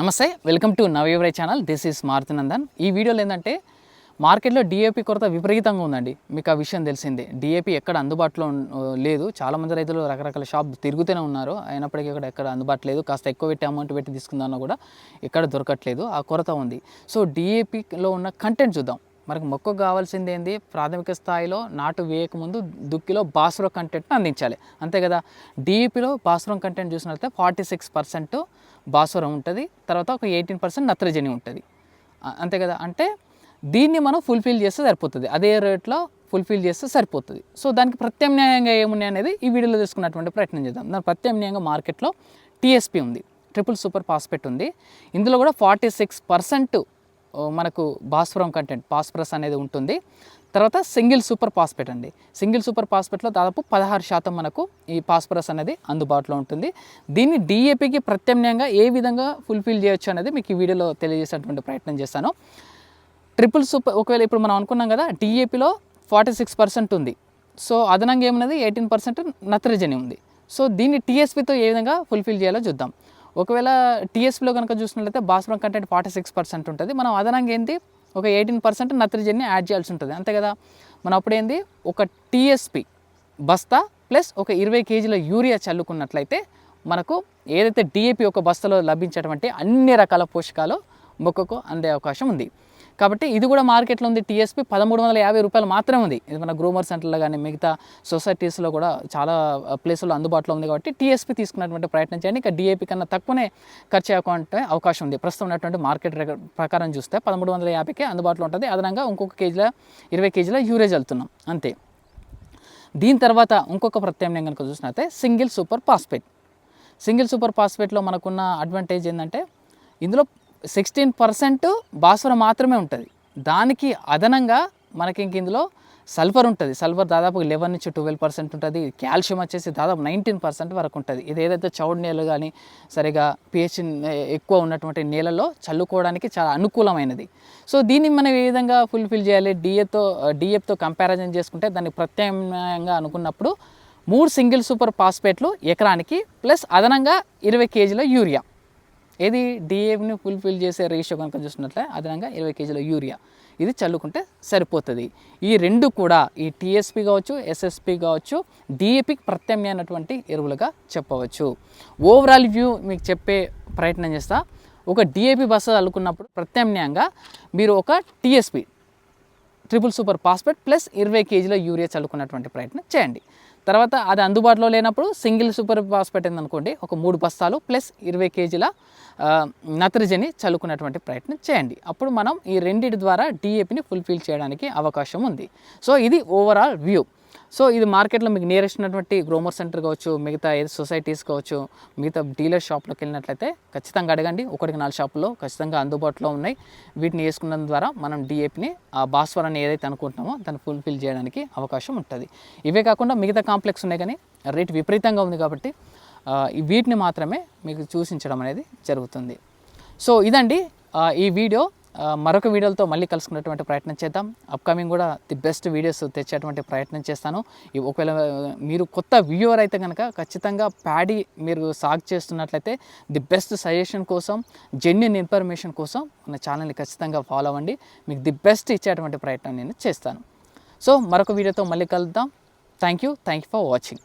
నమస్తే, welcome to నవయువరై channel. This is Marutinandan. ఈ వీడియోలో ఏంటంటే మార్కెట్లో డిఏపి కొరత విపరీతంగా ఉందండి. మీకు ఆ విషయం తెలిసిందే. డిఏపి ఎక్కడ అందుబాటులో లేదు. చాలామంది రైతులు రకరకాల షాప్ తిరుగుతూనే ఉన్నారు. అయినప్పటికీ కూడా ఎక్కడ అందుబాటులో లేదు. కాస్త ఎక్కువ పెట్టి అమౌంట్ పెట్టి తీసుకుందామన్నా కూడా ఎక్కడ దొరకట్లేదు. ఆ కొరత ఉంది. సో డిఏపిలో ఉన్న కంటెంట్ చూద్దాం. మనకు మొక్కకు కావాల్సింది ఏంది? ప్రాథమిక స్థాయిలో నాటు వేయకముందు దుక్కిలో భాస్వరం కంటెంట్ని అందించాలి, అంతే కదా. డిఏపిలో భాస్వరం కంటెంట్ చూసినట్లయితే 46% భాస్వరం ఉంటుంది, తర్వాత ఒక 18% నత్రజని ఉంటుంది, అంతే కదా. అంటే దీన్ని మనం ఫుల్ఫిల్ చేస్తే సరిపోతుంది, అదే రేట్లో ఫుల్ఫిల్ చేస్తే సరిపోతుంది. సో దానికి ప్రత్యామ్నాయంగా ఏమున్నాయి అనేది ఈ వీడియోలో తీసుకున్నటువంటి ప్రయత్నం చేద్దాం. దాని ప్రత్యామ్నాయంగా మార్కెట్లో టీఎస్పీ ఉంది, ట్రిపుల్ సూపర్ ఫాస్ఫేట్ ఉంది. ఇందులో కూడా 46% మనకు భాస్వరం కంటెంట్, ఫాస్ఫరస్ అనేది ఉంటుంది. తర్వాత సింగిల్ సూపర్ ఫాస్ఫేట్ అండి. సింగిల్ సూపర్ ఫాస్ఫేట్లో దాదాపు 16% మనకు ఈ ఫాస్ఫరస్ అనేది అందుబాటులో ఉంటుంది. దీన్ని డిఏపికి ప్రత్యామ్నాయంగా ఏ విధంగా ఫుల్ఫిల్ చేయొచ్చు అనేది మీకు ఈ వీడియోలో తెలియజేసేటువంటి ప్రయత్నం చేస్తాను. ట్రిపుల్ సూపర్ ఒకవేళ ఇప్పుడు మనం అనుకున్నాం కదా, డిఏపిలో 46% ఉంది. సో అదనంగా ఏమున్నది 18% నత్రజని ఉంది. సో దీన్ని టీఎస్పీతో ఏ విధంగా ఫుల్ఫిల్ చేయాలో చూద్దాం. ఒకవేళ టీఎస్పీలో కనుక చూసినట్లయితే భాస్వరం కంటెంట్ 46% ఉంటుంది. మనం అదనంగా ఏంటి ఒక 18% నత్రజని యాడ్ చేయాల్సి ఉంటుంది, అంతే కదా. మనం అప్పుడు ఏంది ఒక టీఎస్పీ బస్తా ప్లస్ ఒక 20 kgల యూరియా చల్లుకున్నట్లయితే మనకు ఏదైతే డిఏపి ఒక బస్తాలో లభించేటువంటి అన్ని రకాల పోషకాలు మొక్కకు అందే అవకాశం ఉంది. కాబట్టి ఇది కూడా మార్కెట్లో ఉంది. టీఎస్పీ 1350 రూపాయలు మాత్రమే ఉంది. ఇది మన గ్రోమర్ సెంటర్లో కానీ మిగతా సొసైటీస్లో కూడా చాలా ప్లేసుల్లో అందుబాటులో ఉంది. కాబట్టి టీఎస్పీ తీసుకున్నటువంటి ప్రయత్నం చేయండి. ఇంకా డిఏపీ కన్నా తక్కువనే ఖర్చు అయ్యే అవకాశం ఉంది. ప్రస్తుతం ఉన్నటువంటి మార్కెట్ ప్రకారం చూస్తే 1350కే అందుబాటులో ఉంటుంది. అదనంగా ఇంకొక 20 kgల యూరియా చల్లుతున్నాం, అంతే. దీని తర్వాత ఇంకొక ప్రత్యామ్నాయం కనుక చూసినట్లయితే single super phosphate. Single super ఫాస్ఫేట్లో మనకున్న అడ్వాంటేజ్ ఏంటంటే ఇందులో 16% భాస్వరం మాత్రమే ఉంటుంది. దానికి అదనంగా మనకి ఇంక ఇందులో సల్ఫర్ ఉంటుంది. సల్ఫర్ దాదాపు 11 నుంచి 12% ఉంటుంది. కాల్షియం వచ్చేసి దాదాపు 19% వరకు ఉంటుంది. ఇది ఏదైతే చౌడు నేలలు కానీ సరిగా pH ఎక్కువ ఉన్నటువంటి నేలలో చల్లుకోవడానికి చాలా అనుకూలమైనది. సో దీన్ని మనం ఏ విధంగా ఫుల్ఫిల్ చేయాలి? డిఏపితో కంపారిజన్ చేసుకుంటే దాన్ని ప్రత్యామ్నాయంగా అనుకున్నప్పుడు 3 సింగిల్ సూపర్ ఫాస్ఫేట్లు ఎకరానికి ప్లస్ అదనంగా 20 kgల యూరియా. ఏది డిఏపిని ఫుల్ఫిల్ చేసే రేషియో కనుక చూసినట్లే అదనంగా 20 kgల యూరియా ఇది చల్లుకుంటే సరిపోతుంది. ఈ రెండు కూడా ఈ టీఎస్పీ కావచ్చు, ఎస్ఎస్పీ కావచ్చు, డిఏపికి ప్రత్యామ్నాయమైనటువంటి ఎరువులుగా చెప్పవచ్చు. ఓవరాల్ వ్యూ మీకు చెప్పే ప్రయత్నం చేస్తా. ఒక డిఏపి బస్తా చల్లుకున్నప్పుడు ప్రత్యామ్నాయంగా మీరు ఒక TSP triple super phosphate plus 20 kgల యూరియా చల్లుకున్నటువంటి ప్రయత్నం చేయండి. తర్వాత అది అందుబాటులో లేనప్పుడు సింగిల్ సూపర్ ఫాస్ఫేట్ ఏందనుకోండి, ఒక 3 బస్తాలు ప్లస్ 20 kgల నత్రజని చల్లుకున్నటువంటి ప్రయత్నం చేయండి. అప్పుడు మనం ఈ రెండింటి ద్వారా డిఏపిని ఫుల్ఫిల్ చేయడానికి అవకాశం ఉంది. సో ఇది ఓవరాల్ వ్యూ. సో ఇది మార్కెట్లో మీకు నియరెస్ట్ ఉన్నటువంటి గ్రోమర్ సెంటర్ కావచ్చు, మిగతా సొసైటీస్ కావచ్చు, మిగతా డీలర్ షాప్లోకి వెళ్ళినట్లయితే ఖచ్చితంగా అడగండి. 1-4 షాపుల్లో ఖచ్చితంగా అందుబాటులో ఉన్నాయి. వీటిని వేసుకున్న ద్వారా మనం డిఏపిని ఆ భాస్వరాన్ని ఏదైతే అనుకుంటున్నామో దాన్ని ఫుల్ఫిల్ చేయడానికి అవకాశం ఉంటుంది. ఇవే కాకుండా మిగతా కాంప్లెక్స్ ఉన్నాయి, కానీ రేట్ విపరీతంగా ఉంది కాబట్టి వీటిని మాత్రమే మీకు సూచించడం అనేది జరుగుతుంది. సో ఇదండి ఈ వీడియో. మరొక వీడియోలతో మళ్ళీ కలుసుకునేటువంటి ప్రయత్నం చేద్దాం. అప్కమింగ్ కూడా ది బెస్ట్ వీడియోస్ తెచ్చేటువంటి ప్రయత్నం చేస్తాను. ఒకవేళ మీరు కొత్త వ్యూవర్ అయితే కనుక ఖచ్చితంగా ప్యాడీ మీరు సాగు చేస్తున్నట్లయితే ది బెస్ట్ సజెషన్ కోసం, జెన్యూన్ ఇన్ఫర్మేషన్ కోసం మన ఛానల్ని ఖచ్చితంగా ఫాలో అవ్వండి. మీకు ది బెస్ట్ ఇచ్చేటువంటి ప్రయత్నం నేను చేస్తాను. సో మరొక వీడియోతో మళ్ళీ కలుద్దాం. Thank you for watching.